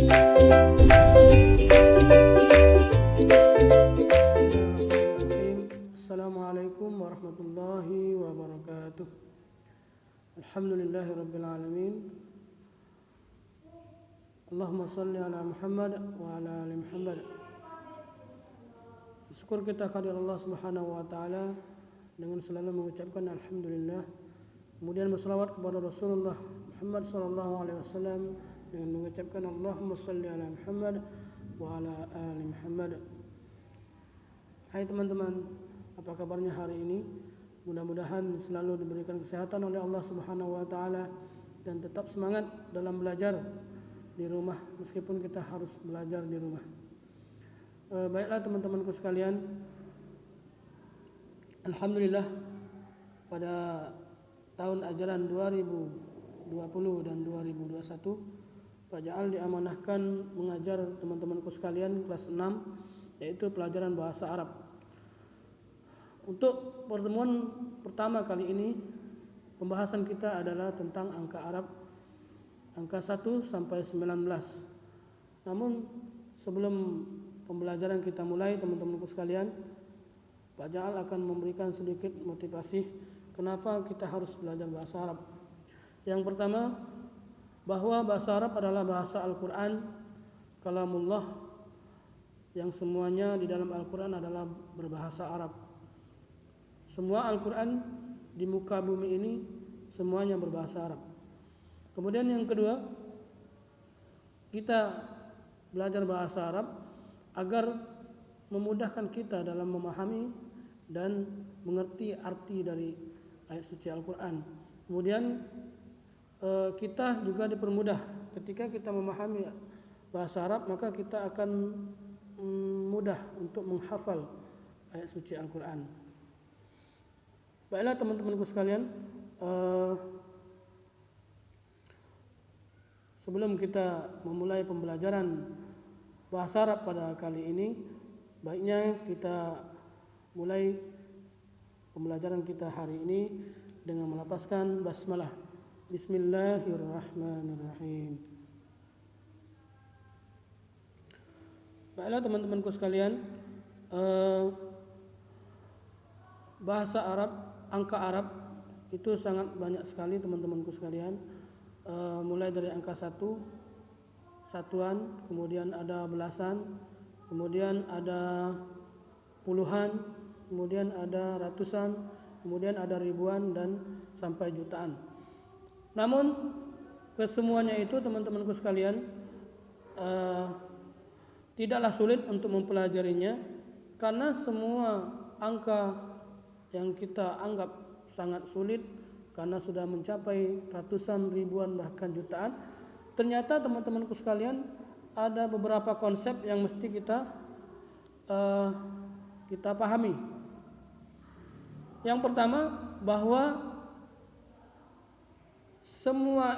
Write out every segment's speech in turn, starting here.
Assalamualaikum warahmatullahi wabarakatuh. Alhamdulillahirabbil alamin. Allahumma shalli ala Muhammad wa ala ali Muhammad. Syukur kita kepada Allah Subhanahu wa taala dengan selalu mengucapkan alhamdulillah. Kemudian berselawat kepada Rasulullah Muhammad sallallahu alaihi wasallam dengan mengucapkan Allahumma shalli ala Muhammad wa ala ali Muhammad. Hai teman-teman, apa kabarnya hari ini? Mudah-mudahan selalu diberikan kesehatan oleh Allah Subhanahu wa taala dan tetap semangat dalam belajar di rumah meskipun kita harus belajar di rumah. Baiklah teman-temanku sekalian, alhamdulillah pada tahun ajaran 2020 dan 2021 Pak Jaal diamanahkan mengajar teman-temanku sekalian kelas 6, yaitu pelajaran bahasa Arab. Untuk pertemuan pertama kali ini, pembahasan kita adalah tentang angka Arab, angka 1 sampai 19. Namun sebelum pembelajaran kita mulai, teman-temanku sekalian, Pak Jaal akan memberikan sedikit motivasi kenapa kita harus belajar bahasa Arab. Yang pertama, bahwa bahasa Arab adalah bahasa Al-Quran, kalamullah, yang semuanya di dalam Al-Quran adalah berbahasa Arab. Semua Al-Quran di muka bumi ini semuanya berbahasa Arab. Kemudian yang kedua, kita belajar bahasa Arab agar memudahkan kita dalam memahami dan mengerti arti dari ayat suci Al-Quran. Kemudian kita juga dipermudah ketika kita memahami bahasa Arab, maka kita akan mudah untuk menghafal ayat suci Al-Quran. Baiklah teman-temanku sekalian, sebelum kita memulai pembelajaran bahasa Arab pada kali ini, baiknya kita mulai pembelajaran kita hari ini dengan melafazkan basmalah. Bismillahirrahmanirrahim. Baiklah teman-temanku sekalian, bahasa Arab, angka Arab itu sangat banyak sekali teman-temanku sekalian. Mulai dari angka 1, satuan, kemudian ada belasan, kemudian ada puluhan, kemudian ada ratusan, kemudian ada ribuan dan sampai jutaan. Namun kesemuanya itu teman-temanku sekalian tidaklah sulit untuk mempelajarinya, karena semua angka yang kita anggap sangat sulit karena sudah mencapai ratusan, ribuan, bahkan jutaan, ternyata teman-temanku sekalian ada beberapa konsep yang mesti kita pahami. Yang pertama, bahwa semua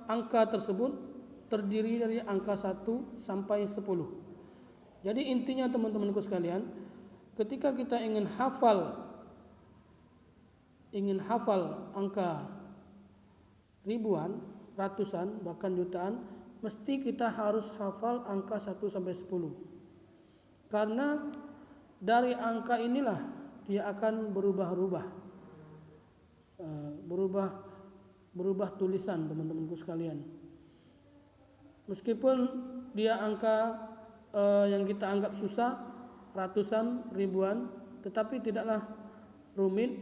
angka tersebut terdiri dari angka 1 sampai 10. Jadi intinya teman-temanku sekalian, ketika kita ingin hafal angka ribuan, ratusan, bahkan jutaan, mesti kita harus hafal angka 1 sampai 10. Karena dari angka inilah dia akan berubah tulisan teman-temanku sekalian. Meskipun dia angka yang kita anggap susah, ratusan, ribuan, tetapi tidaklah rumit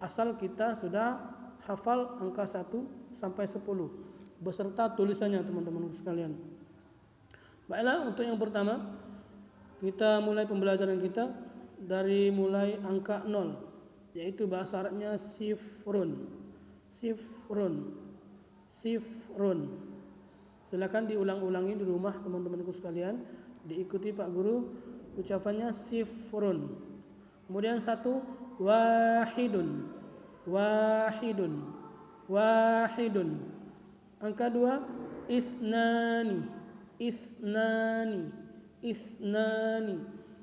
asal kita sudah hafal angka 1 sampai 10 beserta tulisannya teman-teman sekalian. Baiklah, untuk yang pertama kita mulai pembelajaran kita dari mulai angka 0, yaitu bahasa Arabnya sifrun. Silakan diulang-ulangi di rumah teman-temanku sekalian, diikuti Pak Guru ucapannya sifrun. Kemudian 1, wahidun. Angka 2, isnani.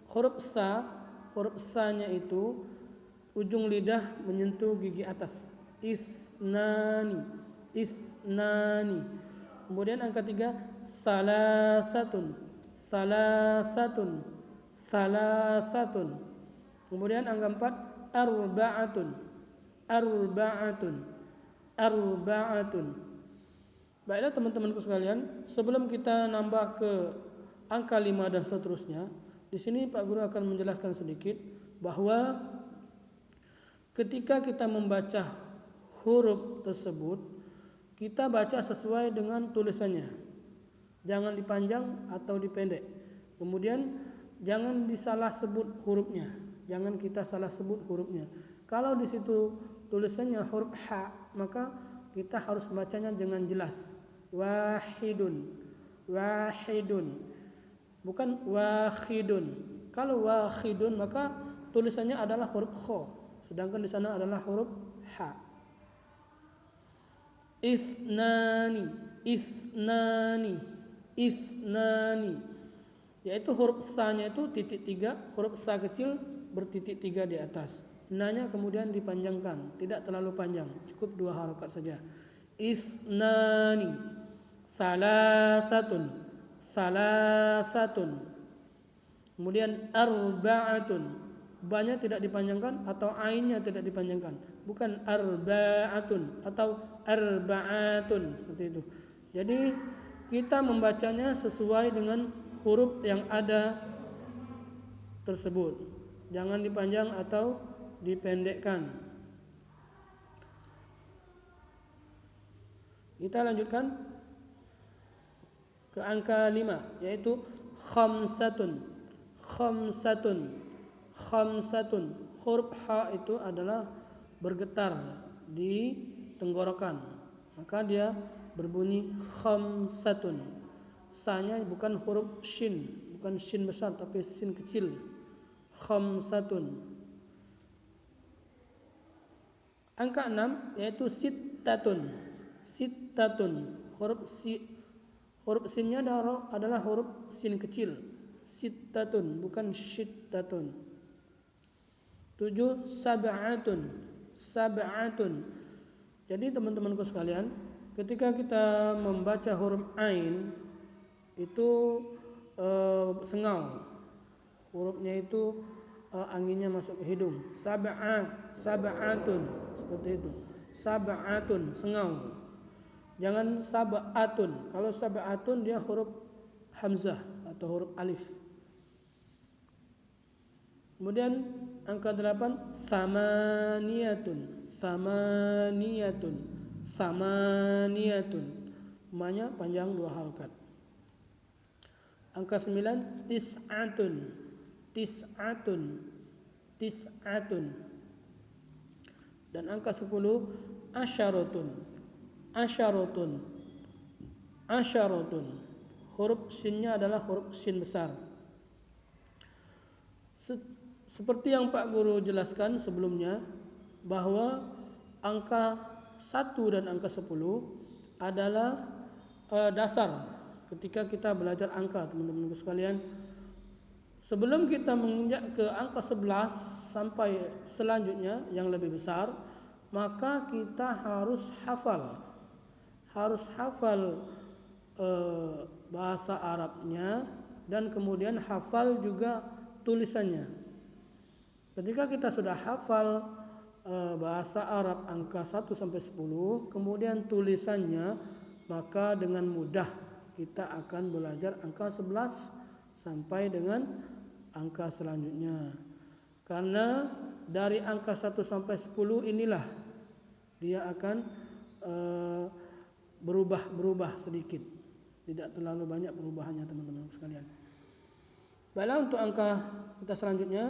Huruf sa-nya itu ujung lidah menyentuh gigi atas. Isnani. Kemudian angka 3 salasatun, salasatun, salasatun. Kemudian angka 4 arba'atun, arba'atun, arba'atun. Baiklah teman-temanku sekalian, sebelum kita nambah ke angka 5 dan seterusnya, di sini Pak Guru akan menjelaskan sedikit bahwa ketika kita membaca huruf tersebut, kita baca sesuai dengan tulisannya. Jangan dipanjang atau dipendek. Kemudian jangan disalah sebut hurufnya. Jangan kita salah sebut hurufnya. Kalau di situ tulisannya huruf ha, maka kita harus bacanya dengan jelas. Wahidun, wahidun, bukan wahidun. Kalau wahidun maka tulisannya adalah huruf kha, sedangkan di sana adalah huruf ha. Isnani, isnani, isnani, yaitu huruf sa-nya itu titik 3, huruf sa kecil bertitik 3 di atas. Na-nya kemudian dipanjangkan, tidak terlalu panjang, cukup 2 harokat saja. Isnani, salasatun, salasatun. Kemudian arba'atun, ba-nya tidak dipanjangkan atau ainnya tidak dipanjangkan, bukan arba'atun atau arba'atun, seperti itu. Jadi kita membacanya sesuai dengan huruf yang ada tersebut, jangan dipanjang atau dipendekkan. Kita lanjutkan ke angka 5, yaitu khamsatun, khamsatun, khamsatun. Huruf ha itu adalah bergetar di tenggorokan, maka dia berbunyi khamsatun. Sa-nya bukan huruf shin, bukan shin besar tapi shin kecil. Khamsatun. Angka 6 yaitu sittatun, sittatun. Huruf sinnya adalah huruf sin kecil. Sittatun, bukan syittatun. 7 sab'atun, sab'atun. Jadi teman-temanku sekalian, ketika kita membaca huruf ain itu sengau, hurufnya itu anginnya masuk ke hidung. Sab'atun, seperti itu. Sab'atun, sengau. Jangan sab'atun. Kalau sab'atun dia huruf hamzah atau huruf alif. Kemudian angka 8 samaniyatun, samaniyatun, samaniyatun. Ma-nya panjang 2 harokat. Angka 9 tis'atun, tis'atun, tis'atun. Dan angka 10 asyaratun, asyaratun, asyaratun. Huruf sinnya adalah huruf sin besar. Seperti yang Pak Guru jelaskan sebelumnya, bahwa angka 1 dan angka 10 adalah dasar ketika kita belajar angka, teman-teman sekalian. Sebelum kita menginjak ke angka 11 sampai selanjutnya yang lebih besar, maka kita harus hafal bahasa Arabnya dan kemudian hafal juga tulisannya. Ketika kita sudah hafal bahasa Arab angka 1 sampai 10, kemudian tulisannya, maka dengan mudah kita akan belajar angka 11 sampai dengan angka selanjutnya. Karena dari angka 1 sampai 10 inilah dia akan berubah sedikit, tidak terlalu banyak perubahannya, teman-teman sekalian. Baiklah, untuk angka kita selanjutnya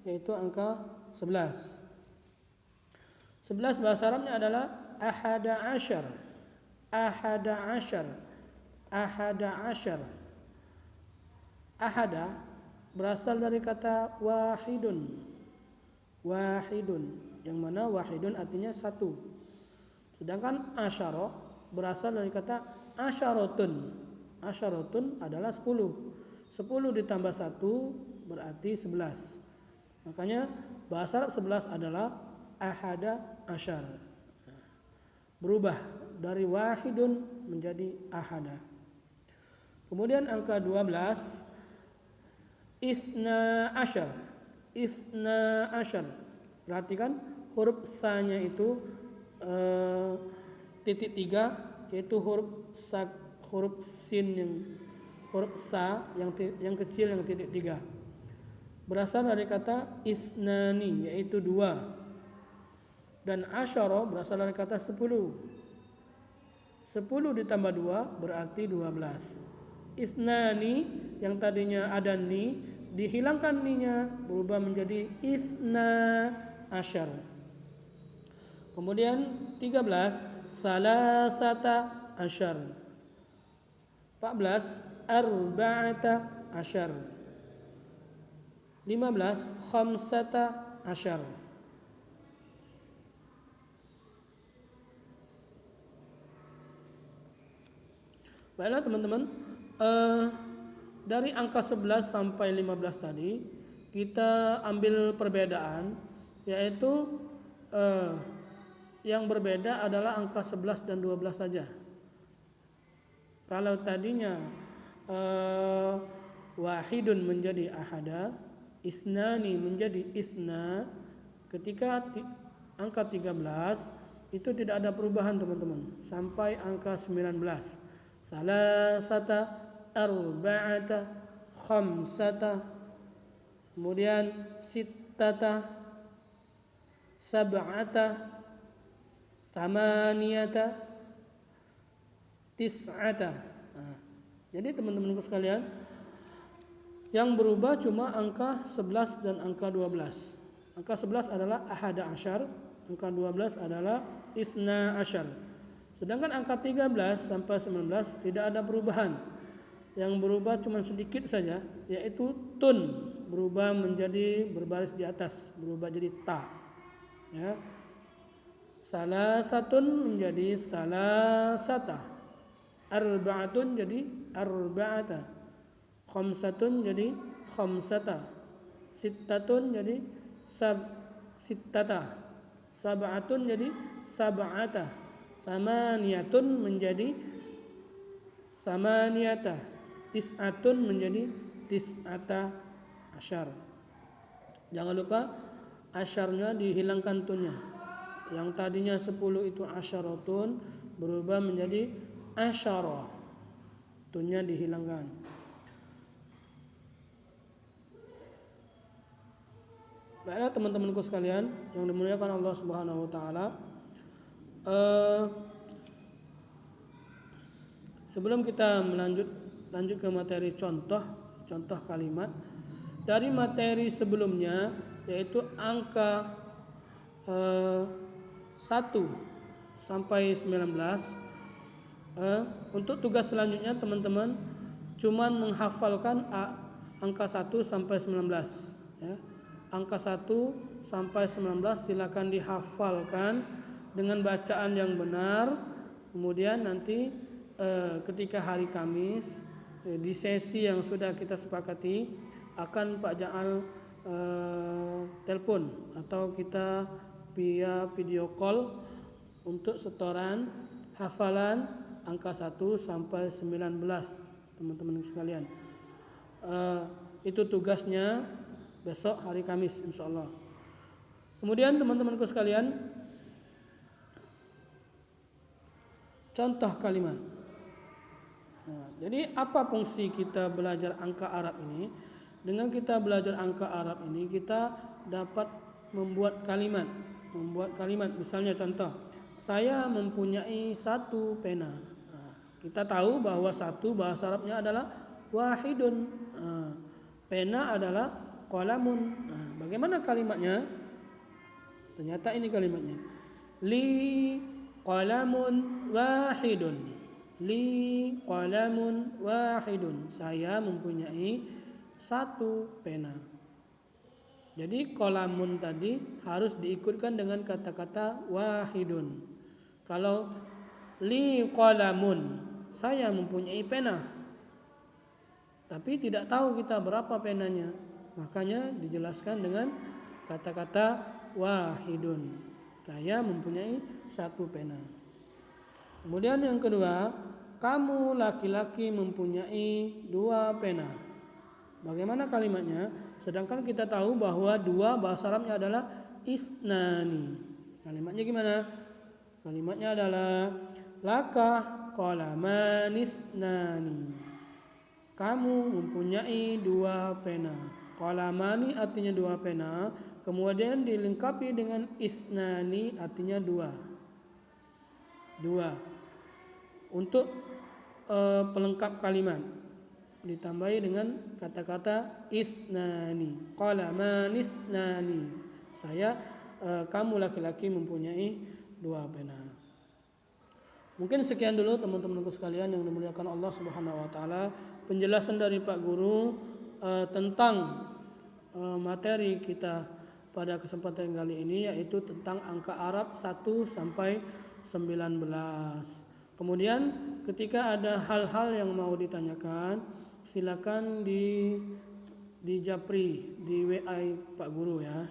yaitu angka 11. 11 bahasa Arabnya adalah ahada asyar, ahada asyar, ahada asyar. Ahada berasal dari kata wahidun, wahidun, yang mana wahidun artinya satu. Sedangkan asyara berasal dari kata asyaratun, asyaratun adalah 10. 10 ditambah 1 berarti 11. Makanya bahasa Arab 11 adalah ahada asyar. Berubah dari wahidun menjadi ahada. Kemudian angka 12 isna asyar. Isna asyar. Perhatikan huruf sa-nya itu titik 3, yaitu huruf sin yang huruf sa yang kecil yang titik 3. Berasal dari kata isnani, yaitu 2. Dan asyara berasal dari kata 10. 10 ditambah 2 berarti 12. Isnani yang tadinya ada ni, dihilangkan ni-nya berubah menjadi isna asyar. Kemudian 13 salasata asyar. 14 arba'ata asyar. 15 khamsata asyar. Baiklah teman-teman, dari angka 11 sampai 15 tadi kita ambil perbedaan, yaitu yang berbeda adalah angka 11 dan 12 saja. Kalau tadinya wahidun menjadi ahada, isnani menjadi isna, ketika angka 13 itu tidak ada perubahan teman-teman sampai angka 19. Salasata, arba'ata, khamsata, kemudian sittata, sab'ata, thamaniyata, tis'ata. Jadi teman-teman sekalian, yang berubah cuma angka 11 dan angka 12. Angka 11 adalah ahada asyar, angka 12 adalah isna asyar. Sedangkan angka 13 sampai 19 tidak ada perubahan. Yang berubah cuma sedikit saja, yaitu tun berubah menjadi berbaris di atas, berubah jadi ta. Ya. Salasatun menjadi salasata. Arba'atun jadi arba'ata. Khamsatun jadi khamsata. Sittatun jadi sittata. Sab'atun jadi sab'ata. Samaniyatun menjadi samaniyata. Tis'atun menjadi tis'ata asyar. Jangan lupa asyarnya dihilangkan tunnya. Yang tadinya 10 itu asyaratun berubah menjadi asyarah. Tunnya dihilangkan. Baiklah teman-temanku sekalian yang dimuliakan Allah Subhanahu wa taala. Sebelum kita lanjut ke materi contoh kalimat dari materi sebelumnya, yaitu angka 1 sampai 19, untuk tugas selanjutnya teman-teman cuman menghafalkan angka 1 sampai 19 ya. Angka 1 sampai 19 silakan dihafalkan dengan bacaan yang benar. Kemudian nanti ketika hari Kamis di sesi yang sudah kita sepakati akan Pak Jaal telepon atau kita via video call untuk setoran hafalan angka 1 sampai 19 teman-teman sekalian. Itu tugasnya besok hari Kamis insyaallah. Kemudian teman-temanku sekalian, contoh kalimat. Jadi apa fungsi kita belajar angka Arab ini? Dengan kita belajar angka Arab ini kita dapat membuat kalimat. Misalnya contoh, saya mempunyai 1 pena. Kita tahu bahwa 1 bahasa Arabnya adalah wahidun. Pena adalah qalamun. Bagaimana kalimatnya? Ternyata ini kalimatnya. Li qalamun wahidun. Li qalamun wahidun. Saya mempunyai 1 pena. Jadi qalamun tadi harus diikutkan dengan kata-kata wahidun. Kalau li qalamun, saya mempunyai pena, tapi tidak tahu kita berapa penanya, makanya dijelaskan dengan kata-kata wahidun. Saya mempunyai 1 pena. Kemudian yang kedua, kamu laki-laki mempunyai 2 pena. Bagaimana kalimatnya? Sedangkan kita tahu bahwa 2 bahasa Arabnya adalah isnani. Kalimatnya gimana? Kalimatnya adalah laka qalaman isnani. Kamu mempunyai 2 pena. Qalamani artinya 2 pena, kemudian dilengkapi dengan isnani artinya 2. Untuk pelengkap kalimat ditambahi dengan kata-kata isnani. Qalaman isnani. Kamu laki-laki mempunyai 2 pena. Mungkin sekian dulu teman-temanku sekalian yang dimuliakan Allah Subhanahu wa taala, penjelasan dari Pak Guru tentang materi kita pada kesempatan kali ini, yaitu tentang angka Arab 1 sampai 19. Kemudian ketika ada hal-hal yang mau ditanyakan, silakan di Japri, di WA Pak Guru ya.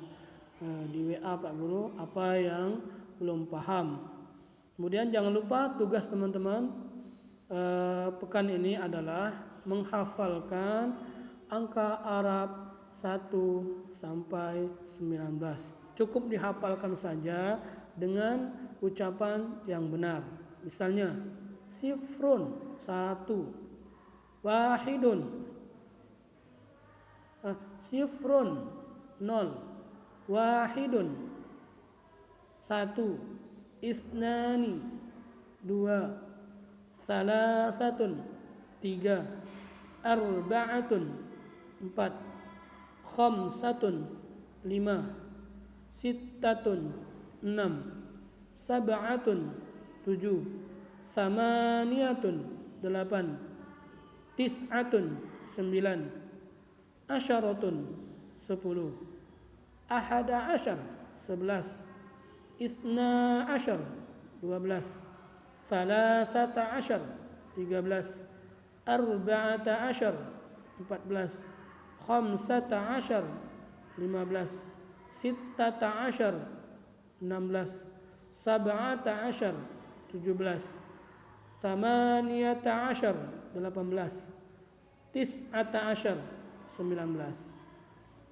Di WA Pak Guru apa yang belum paham. Kemudian jangan lupa tugas teman-teman pekan ini adalah menghafalkan angka Arab 1 sampai 19. Cukup dihafalkan saja dengan ucapan yang benar. Misalnya sifrun 1, wahidun, sifrun 0, wahidun 1, isnani 2, salasatun 3, arba'atun 4, khamsatun 5, sittatun 6, sab'atun 7, samaniyatun 8, tis'atun 9, asyaratun 10, ahada asyar 11, isna asyar 12, salasata asyar 13, arba'ata asyar 14, khamsata asyar 15, sittata asyar 16, sab'ata asyar 17, thamaniyata asyar 18, tis'ata asyar 19.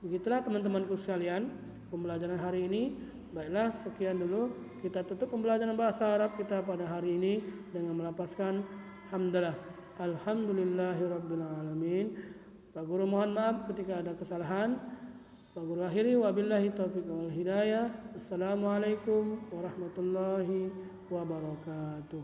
Begitulah teman-temanku sekalian pembelajaran hari ini. Baiklah, sekian dulu. Kita tutup pembelajaran bahasa Arab kita pada hari ini dengan melafazkan hamdalah. Alhamdulillahirabbil alamin. Pak Guru mohon maaf ketika ada kesalahan. Pak Guru akhiri wabillahi taufiq wal hidayah. Assalamualaikum warahmatullahi wabarakatuh.